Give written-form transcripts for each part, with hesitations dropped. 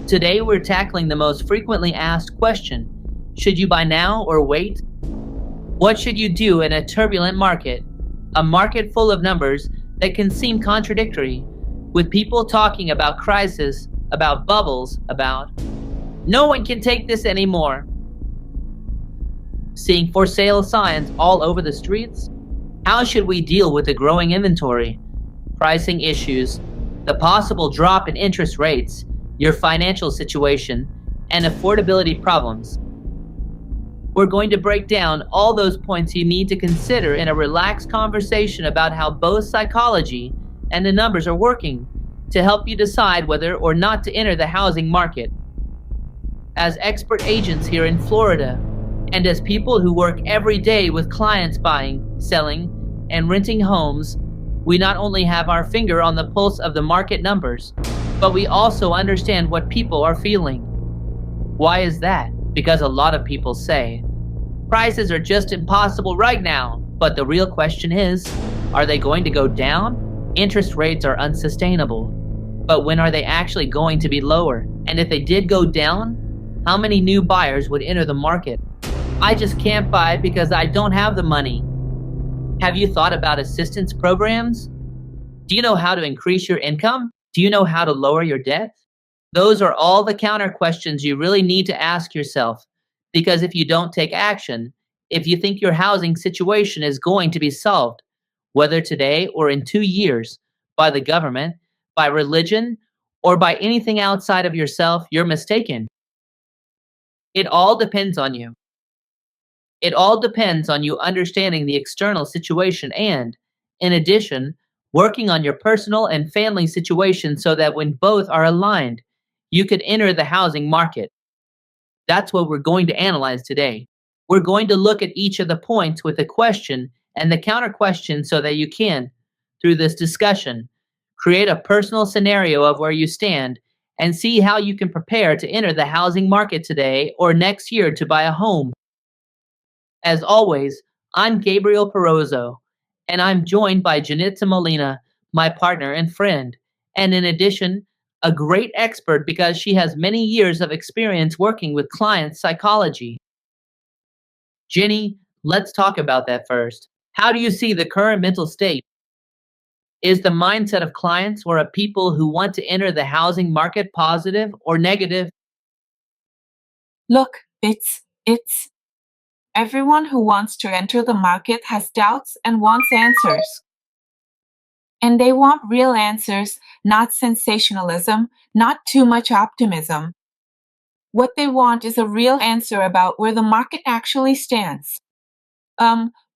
Today we're tackling the most frequently asked question: should you buy now or wait? What should you do in a turbulent market? A market full of numbers that can seem contradictory, with people talking about crisis, about bubbles, about no one can take this anymore. Seeing for sale signs all over the streets? How should we deal with the growing inventory, pricing issues, the possible drop in interest rates, your financial situation, and affordability problems? We're going to break down all those points you need to consider in a relaxed conversation about how both psychology and the numbers are working to help you decide whether or not to enter the housing market. As expert agents here in Florida, and as people who work every day with clients buying, selling, and renting homes, we not only have our finger on the pulse of the market numbers, but we also understand what people are feeling. Why is that? Because a lot of people say, prices are just impossible right now, but the real question is, are they going to go down? Interest rates are unsustainable, but when are they actually going to be lower? And if they did go down, how many new buyers would enter the market? I just can't buy because I don't have the money. Have you thought about assistance programs? Do you know how to increase your income? Do you know how to lower your debt? Those are all the counter questions you really need to ask yourself, because if you don't take action, if you think your housing situation is going to be solved, whether today or in 2 years, by the government, by religion, or by anything outside of yourself, you're mistaken. It all depends on you. It all depends on you understanding the external situation and, in addition, working on your personal and family situation so that when both are aligned, you could enter the housing market. That's what we're going to analyze today. We're going to look at each of the points with a question and the counter question so that you can, through this discussion, create a personal scenario of where you stand and see how you can prepare to enter the housing market today or next year to buy a home. As always, I'm Gabriel Perozzo, and I'm joined by YENITZE Molina, my partner and friend, and in addition, a great expert because she has many years of experience working with client psychology. Jenny, let's talk about that first. How do you see the current mental state? Is the mindset of clients or of people who want to enter the housing market positive or negative? Look, it's everyone who wants to enter the market has doubts and wants answers. And they want real answers, not sensationalism, not too much optimism. What they want is a real answer about where the market actually stands.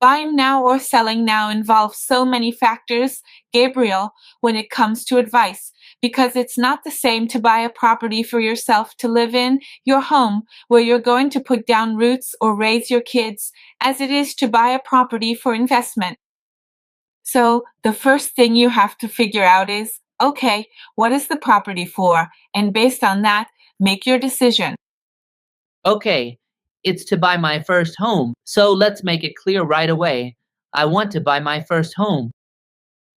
Buying now or selling now involves so many factors, Gabriel, when it comes to advice, because it's not the same to buy a property for yourself to live in, your home, where you're going to put down roots or raise your kids, as it is to buy a property for investment. So the first thing you have to figure out is, okay, what is the property for? And based on that, make your decision. Okay, it's to buy my first home, so let's make it clear right away. I want to buy my first home.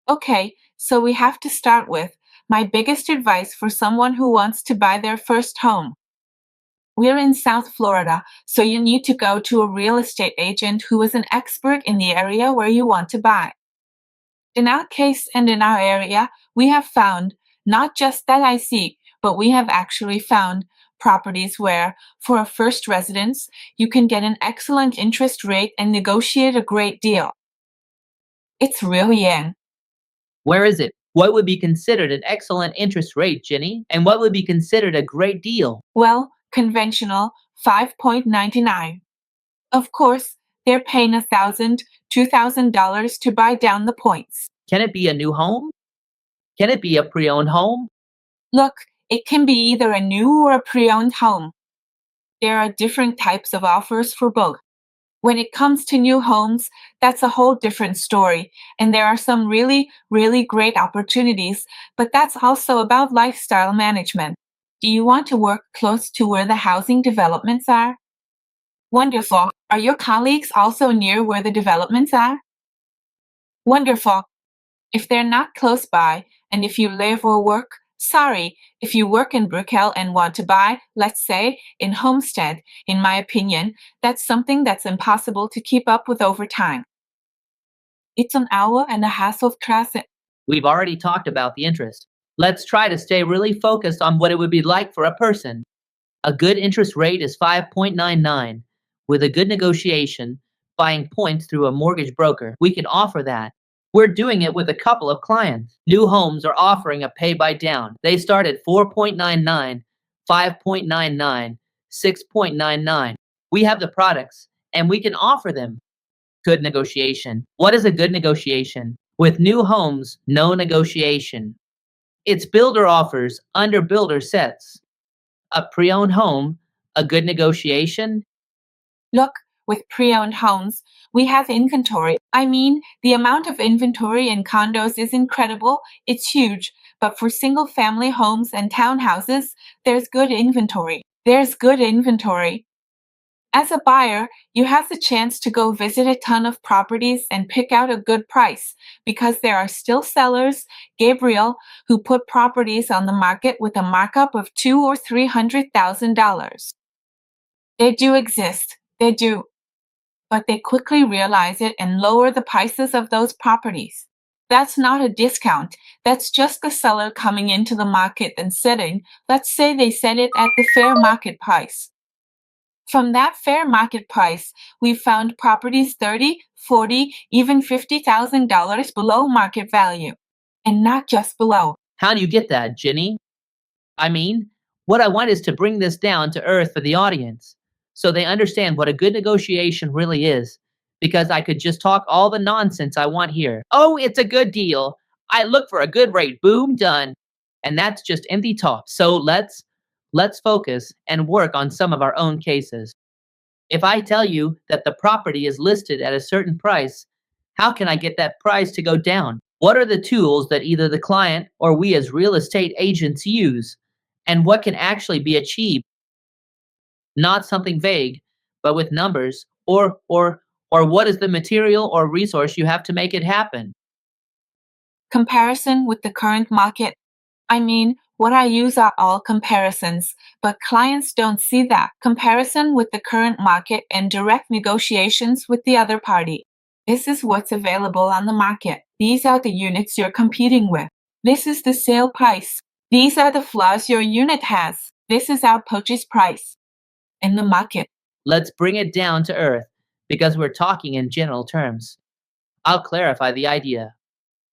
Okay, so we have to start with my biggest advice for someone who wants to buy their first home. We're in South Florida, so you need to go to a real estate agent who is an expert in the area where you want to buy. In our case and in our area, we have found, not just that I seek, but we have actually found properties where, for a first residence, you can get an excellent interest rate and negotiate a great deal. It's real yen. Where is it? What would be considered an excellent interest rate, Jenny? And what would be considered a great deal? Well, conventional 5.99. Of course, they're paying $1,000, $2,000 to buy down the points. Can it be a new home? Can it be a pre-owned home? Look, it can be either a new or a pre-owned home. There are different types of offers for both. When it comes to new homes, that's a whole different story, and there are some really, really great opportunities, but that's also about lifestyle management. Do you want to work close to where the housing developments are? Wonderful. Are your colleagues also near where the developments are? Wonderful. If they're not close by, and if you live or work Sorry, if you work in Brickell and want to buy, let's say, in Homestead, in my opinion, that's something that's impossible to keep up with over time. It's an hour and a half of traffic. We've already talked about the interest. Let's try to stay really focused on what it would be like for a person. A good interest rate is 5.99. With a good negotiation, buying points through a mortgage broker, we can offer that. We're doing it with a couple of clients. New homes are offering a pay by down. They start at 4.99, 5.99, 6.99. We have the products and we can offer them. Good negotiation. What is a good negotiation? With new homes, no negotiation. It's builder offers under builder sets. A pre-owned home, a good negotiation. Look, with pre-owned homes, we have inventory. I mean, the amount of inventory in condos is incredible. It's huge. But for single-family homes and townhouses, there's good inventory. There's good inventory. As a buyer, you have the chance to go visit a ton of properties and pick out a good price because there are still sellers, GABRIEL, who put properties on the market with a markup of $200,000 or $300,000. They do exist. They do. But they quickly realize it and lower the prices of those properties. That's not a discount. That's just the seller coming into the market and setting, let's say they set it at the fair market price. From that fair market price, we found properties $30,000, $40,000, even $50,000 below market value. And not just below. How do you get that, Jenny? I mean, what I want is to bring this down to earth for the audience so they understand what a good negotiation really is. Because I could just talk all the nonsense I want here. Oh, it's a good deal. I look for a good rate. Boom, done. And that's just empty talk. So let's focus and work on some of our own cases. If I tell you that the property is listed at a certain price, how can I get that price to go down? What are the tools that either the client or we as real estate agents use? And what can actually be achieved? Not something vague, but with numbers, or what is the material or resource you have to make it happen? Comparison with the current market. I mean, what I use are all comparisons, but clients don't see that. Comparison with the current market and direct negotiations with the other party. This is what's available on the market. These are the units you're competing with. This is the sale price. These are the flaws your unit has. This is our purchase price. In the market. Let's bring it down to earth, because we're talking in general terms. I'll clarify the idea.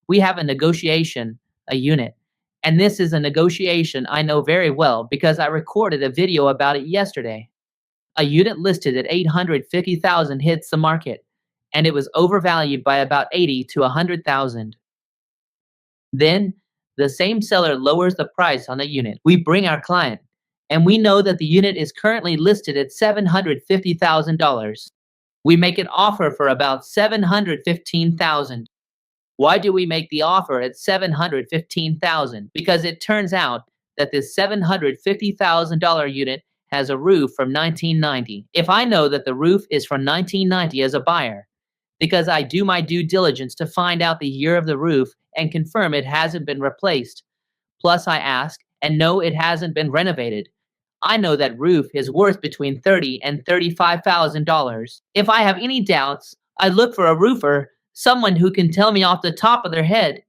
We have a negotiation, a unit. And this is a negotiation I know very well because I recorded a video about it yesterday. A unit listed at $850,000 hits the market, and it was overvalued by about $80,000 to $100,000. Then, the same seller lowers the price on the unit. We bring our client, and we know that the unit is currently listed at $750,000. We make an offer for about $715,000. Why do we make the offer at $715,000? Because it turns out that this $750,000 unit has a roof from 1990. If I know that the roof is from 1990 as a buyer, because I do my due diligence to find out the year of the roof and confirm it hasn't been replaced, plus I ask and know it hasn't been renovated, I know that roof is worth between $30,000 and $35,000. If I have any doubts, I look for a roofer, someone who can tell me off the top of their head,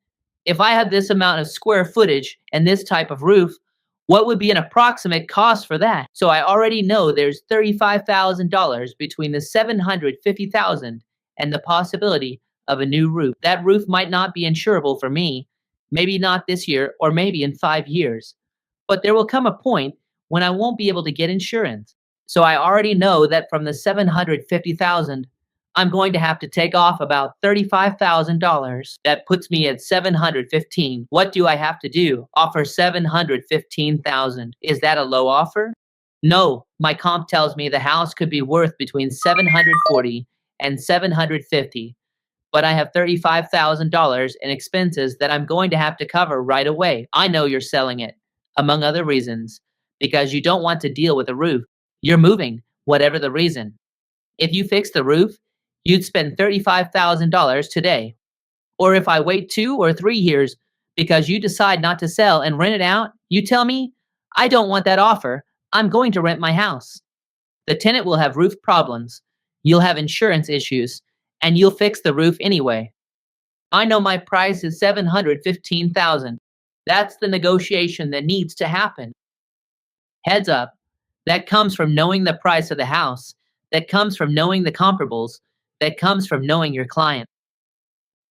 if I have this amount of square footage and this type of roof, what would be an approximate cost for that? So I already know there's $35,000 between the $750,000 and the possibility of a new roof. That roof might not be insurable for me, maybe not this year or maybe in 5 years. But there will come a point when I won't be able to get insurance. So I already know that from the $750,000, I'm going to have to take off about $35,000. That puts me at $715,000. What do I have to do? Offer $715,000. Is that a low offer? No, my comp tells me the house could be worth between $740,000 and $750,000. But I have $35,000 in expenses that I'm going to have to cover right away. I know you're selling it, among other reasons, because you don't want to deal with a roof. You're moving, whatever the reason. If you fix the roof, you'd spend $35,000 today. Or if I wait 2 or 3 years Because you decide not to sell and rent it out, you tell me, I don't want that offer. I'm going to rent my house. The tenant will have roof problems. You'll have insurance issues, and you'll fix the roof anyway. I know my price is 715,000. That's the negotiation that needs to happen. Heads up. That comes from knowing the price of the house. That comes from knowing the comparables. That comes from knowing your client.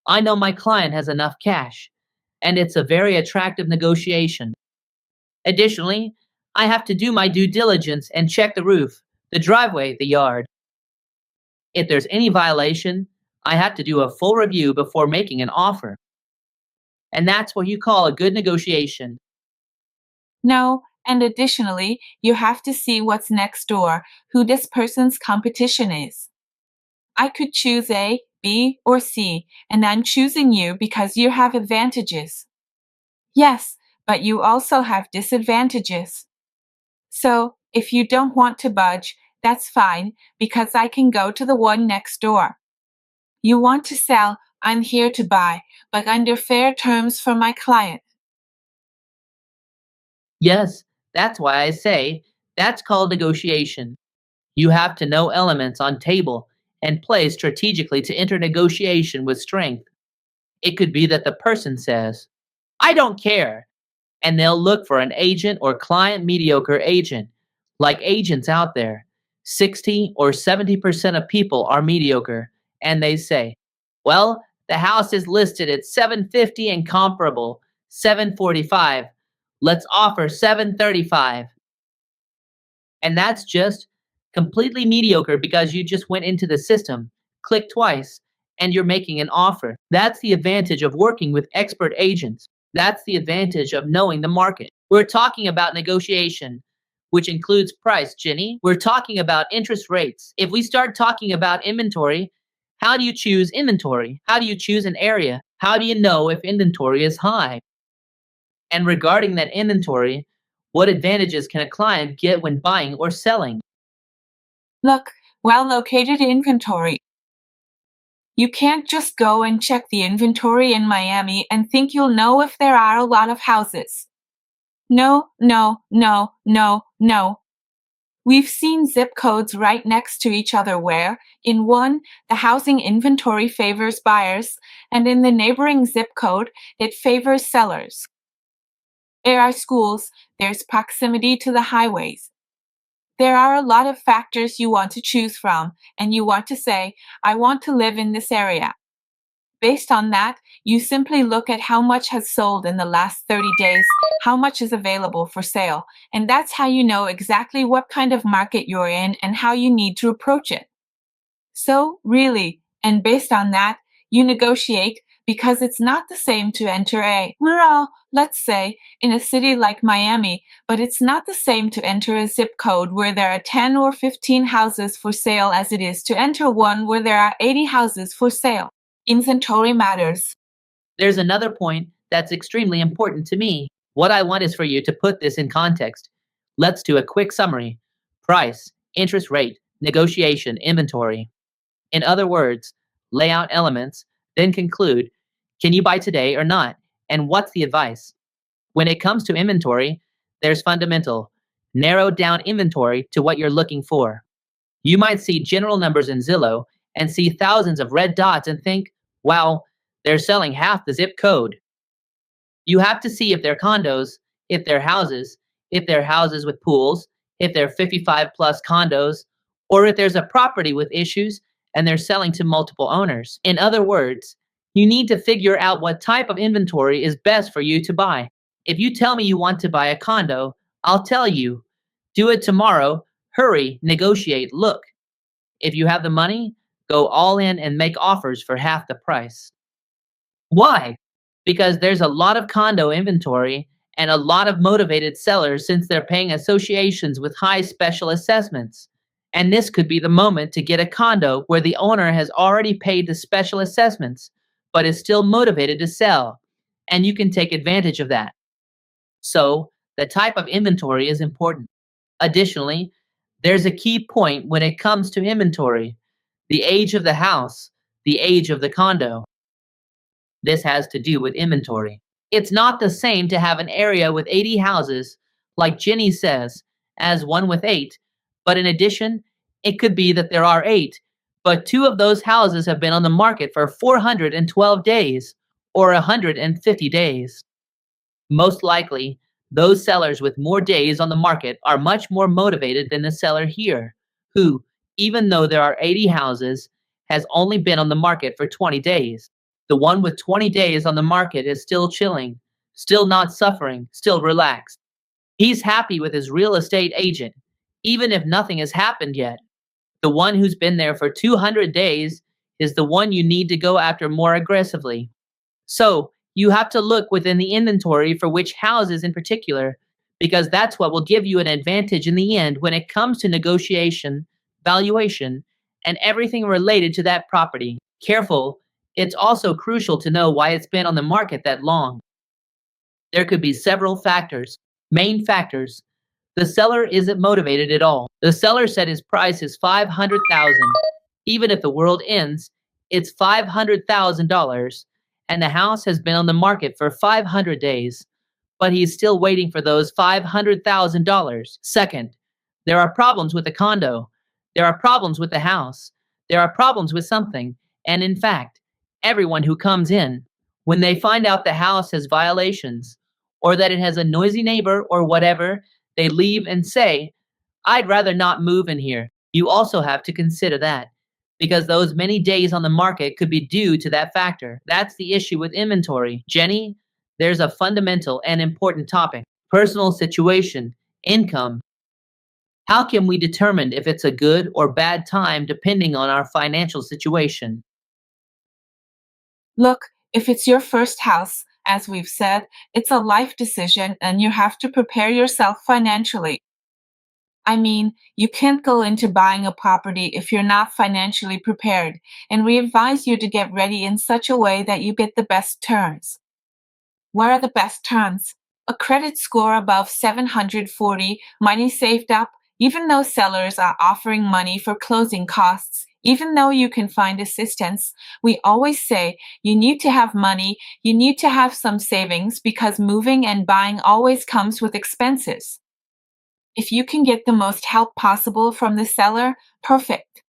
I know my client has enough cash, and it's a very attractive negotiation. Additionally, I have to do my due diligence and check the roof, the driveway, the yard. If there's any violation, I have to do a full review before making an offer. And that's what you call a good negotiation. No, and additionally, you have to see what's next door, who this person's competition is. I could choose A, B, or C, and I'm choosing you because you have advantages. Yes, but you also have disadvantages. So, if you don't want to budge, that's fine, because I can go to the one next door. You want to sell, I'm here to buy, but under fair terms for my client. Yes, that's why I say that's called negotiation. You have to know elements on table and play strategically to enter negotiation with strength. It could be that the person says, I don't care, and they'll look for an agent or client mediocre agent, like agents out there. 60 or 70% of people are mediocre, and they say, well, the house is listed at 750 and comparable, 745. Let's offer 735. And that's just completely mediocre because you just went into the system, clicked twice, and you're making an offer. That's the advantage of working with expert agents. That's the advantage of knowing the market. We're talking about negotiation, which includes price, Jenny. We're talking about interest rates. If we start talking about inventory, how do you choose inventory? How do you choose an area? How do you know if inventory is high? And regarding that inventory, what advantages can a client get when buying or selling? Look, well-located inventory. You can't just go and check the inventory in Miami and think you'll know if there are a lot of houses. No, no, no, no, no. We've seen zip codes right next to each other where, in one, the housing inventory favors buyers, and in the neighboring zip code, it favors sellers. There are schools, there's proximity to the highways. There are a lot of factors you want to choose from, and you want to say, I want to live in this area. Based on that, you simply look at how much has sold in the last 30 days, how much is available for sale, and that's how you know exactly what kind of market you're in and how you need to approach it. So, really, and based on that, you negotiate because it's not the same to enter a rural, let's say, in a city like Miami, but it's not the same to enter a zip code where there are 10 or 15 houses for sale as it is to enter one where there are 80 houses for sale. Inventory matters. There's another point that's extremely important to me. What I want is for you to put this in context. Let's do a quick summary. Price, interest rate, negotiation, inventory. In other words, lay out elements, then conclude, can you buy today or not? And what's the advice? When it comes to inventory, there's fundamental. Narrow down inventory to what you're looking for. You might see general numbers in Zillow and see thousands of red dots and think, wow, they're selling half the zip code. You have to see if they're condos, if they're houses with pools, if they're 55 plus condos, or if there's a property with issues and they're selling to multiple owners. In other words, you need to figure out what type of inventory is best for you to buy. If you tell me you want to buy a condo, I'll tell you, do it tomorrow, hurry, negotiate, look. If you have the money, go all in and make offers for half the price. Why? Because there's a lot of condo inventory and a lot of motivated sellers since they're paying associations with high special assessments. And this could be the moment to get a condo where the owner has already paid the special assessments, but is still motivated to sell. And you can take advantage of that. So, the type of inventory is important. Additionally, there's a key point when it comes to inventory: the age of the house, the age of the condo. This has to do with inventory. It's not the same to have an area with 80 houses, like Jenny says, as one with 8, but in addition, it could be that there are 8, but 2 of those houses have been on the market for 412 days, or 150 days. Most likely, those sellers with more days on the market are much more motivated than the seller here, who, even though there are 80 houses, has only been on the market for 20 days. The one with 20 days on the market is still chilling, still not suffering, still relaxed. He's happy with his real estate agent, even if nothing has happened yet. The one who's been there for 200 days is the one you need to go after more aggressively. So, you have to look within the inventory for which houses in particular, because that's what will give you an advantage in the end when it comes to negotiation, valuation, and everything related to that property. Careful, it's also crucial to know why it's been on the market that long. There could be several factors. Main factors. The seller isn't motivated at all. The seller said his price is $500,000. Even if the world ends, it's $500,000, and the house has been on the market for 500 days, but he's still waiting for those $500,000. Second, there are problems with the condo. There are problems with the house. There are problems with something. And in fact, everyone who comes in, when they find out the house has violations, or that it has a noisy neighbor or whatever, they leave and say, I'd rather not move in here. You also have to consider that, because those many days on the market could be due to that factor. That's the issue with inventory. Jenny, there's a fundamental and important topic: personal situation, income. How can we determine if it's a good or bad time depending on our financial situation? Look, if it's your first house, as we've said, it's a life decision and you have to prepare yourself financially. I mean, you can't go into buying a property if you're not financially prepared, and we advise you to get ready in such a way that you get the best terms. What are the best terms? A credit score above 740, money saved up, even though sellers are offering money for closing costs, even though you can find assistance. We always say you need to have money, you need to have some savings because moving and buying always comes with expenses. If you can get the most help possible from the seller, perfect.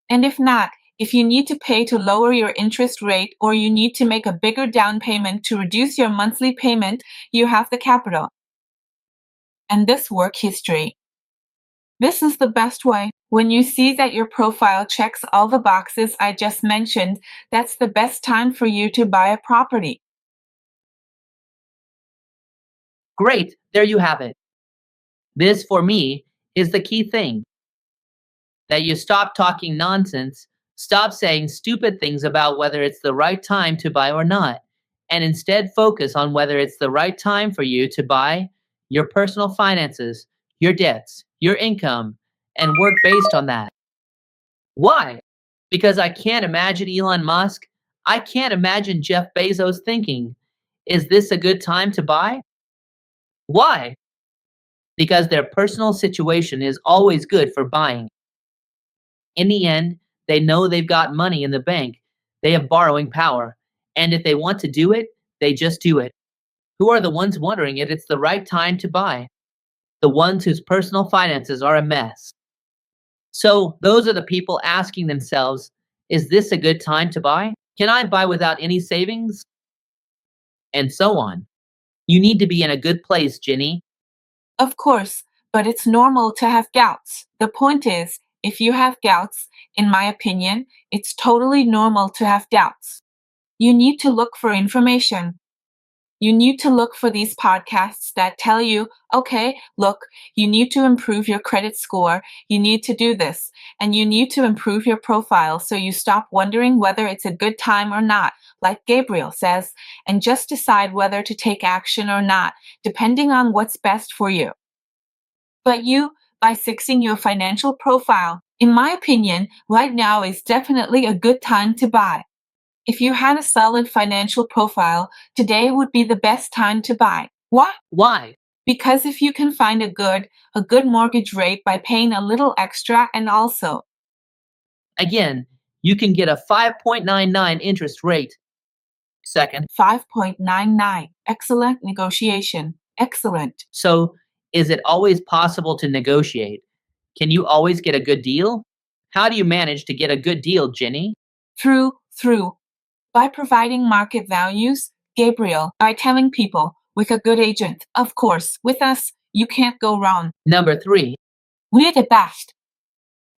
And if not, if you need to pay to lower your interest rate or you need to make a bigger down payment to reduce your monthly payment, you have the capital and this work history. This is the best way. When you see that your profile checks all the boxes I just mentioned, that's the best time for you to buy a property. Great, there you have it. This, for me, is the key thing: that you stop talking nonsense, stop saying stupid things about whether it's the right time to buy or not, and instead focus on whether it's the right time for you to buy, your personal finances, your debts, your income, and work based on that. Why? Because I can't imagine Elon Musk, I can't imagine Jeff Bezos thinking, is this a good time to buy? Why? Because their personal situation is always good for buying. In the end, they know they've got money in the bank, they have borrowing power, and if they want to do it, they just do it. Who are the ones wondering if it's the right time to buy? The ones whose personal finances are a mess. So, those are the people asking themselves, is this a good time to buy? Can I buy without any savings? And so on. You need to be in a good place, Jenny. Of course, but it's normal to have doubts. The point is, if you have doubts, in my opinion, it's totally normal to have doubts. You need to look for information. You need to look for these podcasts that tell you, okay, look, you need to improve your credit score, you need to do this, and you need to improve your profile so you stop wondering whether it's a good time or not, like Gabriel says, and just decide whether to take action or not, depending on what's best for you. But you, by fixing your financial profile, in my opinion, right now is definitely a good time to buy. If you had a solid financial profile, today would be the best time to buy. Why? Why? Because if you can find a good mortgage rate by paying a little extra, and also, Again, you can get a 5.99 interest rate. Second. 5.99. Excellent negotiation. Excellent. So, is it always possible to negotiate? Can you always get a good deal? How do you manage to get a good deal, Jenny? Through. By providing market values, Gabriel, by telling people, with a good agent, of course, with us, you can't go wrong. Number 3. We're the best.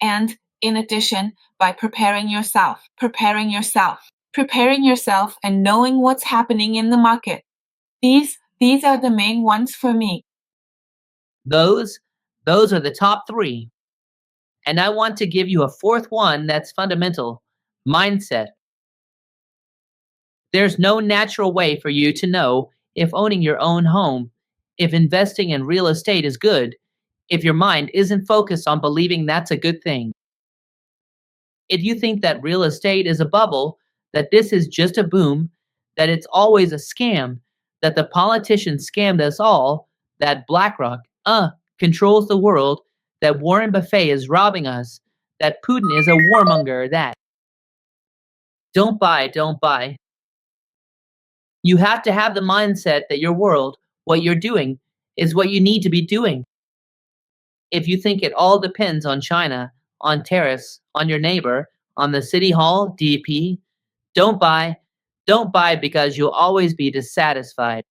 And, in addition, by preparing yourself and knowing what's happening in the market. These are the main ones for me. Those are the top 3. And I want to give you a fourth one that's fundamental: mindset. There's no natural way for you to know if owning your own home, if investing in real estate is good, if your mind isn't focused on believing that's a good thing. If you think that real estate is a bubble, that this is just a boom, that it's always a scam, that the politicians scammed us all, that BlackRock controls the world, that Warren Buffett is robbing us, that Putin is a warmonger, that don't buy. You have to have the mindset that your world, what you're doing, is what you need to be doing. If you think it all depends on China, on tariffs, on your neighbor, on the city hall, DP, don't buy. Don't buy because you'll always be dissatisfied.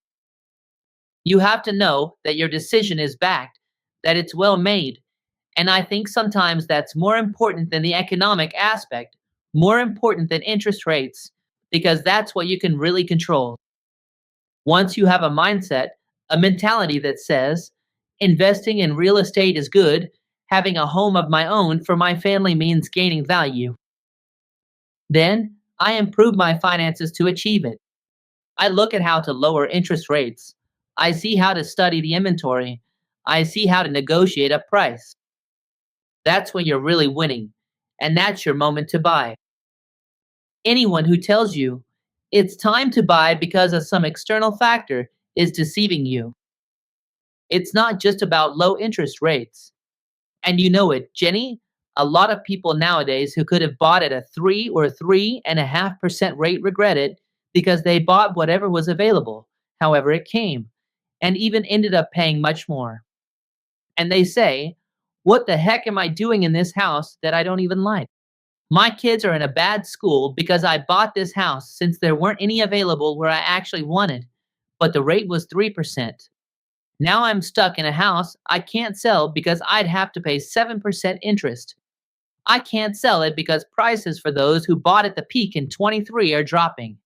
You have to know that your decision is backed, that it's well made. And I think sometimes that's more important than the economic aspect, more important than interest rates, because that's what you can really control. Once you have a mindset, a mentality that says, investing in real estate is good, having a home of my own for my family means gaining value, then I improve my finances to achieve it. I look at how to lower interest rates. I see how to study the inventory. I see how to negotiate a price. That's when you're really winning, and that's your moment to buy. Anyone who tells you it's time to buy because of some external factor is deceiving you. It's not just about low interest rates. And you know it, Jenny, a lot of people nowadays who could have bought at a 3 or 3.5% rate regret it because they bought whatever was available, however it came, and even ended up paying much more. And they say, what the heck am I doing in this house that I don't even like? My kids are in a bad school because I bought this house since there weren't any available where I actually wanted, but the rate was 3%. Now I'm stuck in a house I can't sell because I'd have to pay 7% interest. I can't sell it because prices for those who bought at the peak in 23 are dropping.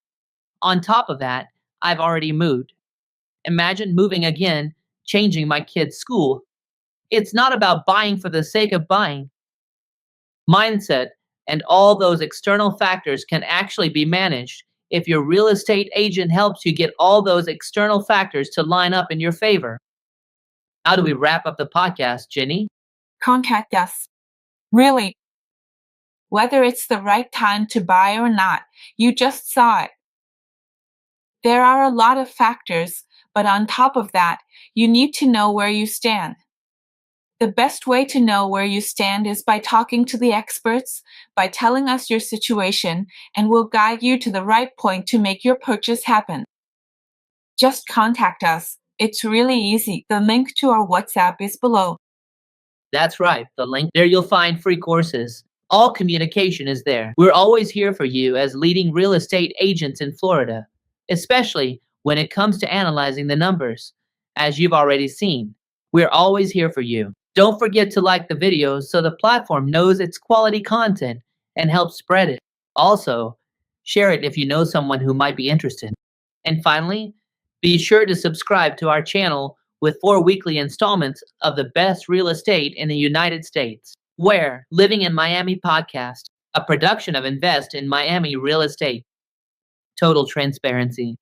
On top of that, I've already moved. Imagine moving again, changing my kid's school. It's not about buying for the sake of buying. Mindset and all those external factors can actually be managed if your real estate agent helps you get all those external factors to line up in your favor. How do we wrap up the podcast, Jenny? Contact us. Really. Whether it's the right time to buy or not, you just saw it. There are a lot of factors, but on top of that, you need to know where you stand. The best way to know where you stand is by talking to the experts, by telling us your situation, and we'll guide you to the right point to make your purchase happen. Just contact us. It's really easy. The link to our WhatsApp is below. That's right, the link. There you'll find free courses. All communication is there. We're always here for you as leading real estate agents in Florida, especially when it comes to analyzing the numbers. As you've already seen, we're always here for you. Don't forget to like the videos so the platform knows it's quality content and helps spread it. Also, share it if you know someone who might be interested. And finally, be sure to subscribe to our channel with 4 weekly installments of the best real estate in the United States. Where Living in Miami podcast, a production of Invest in Miami Real Estate. Total transparency.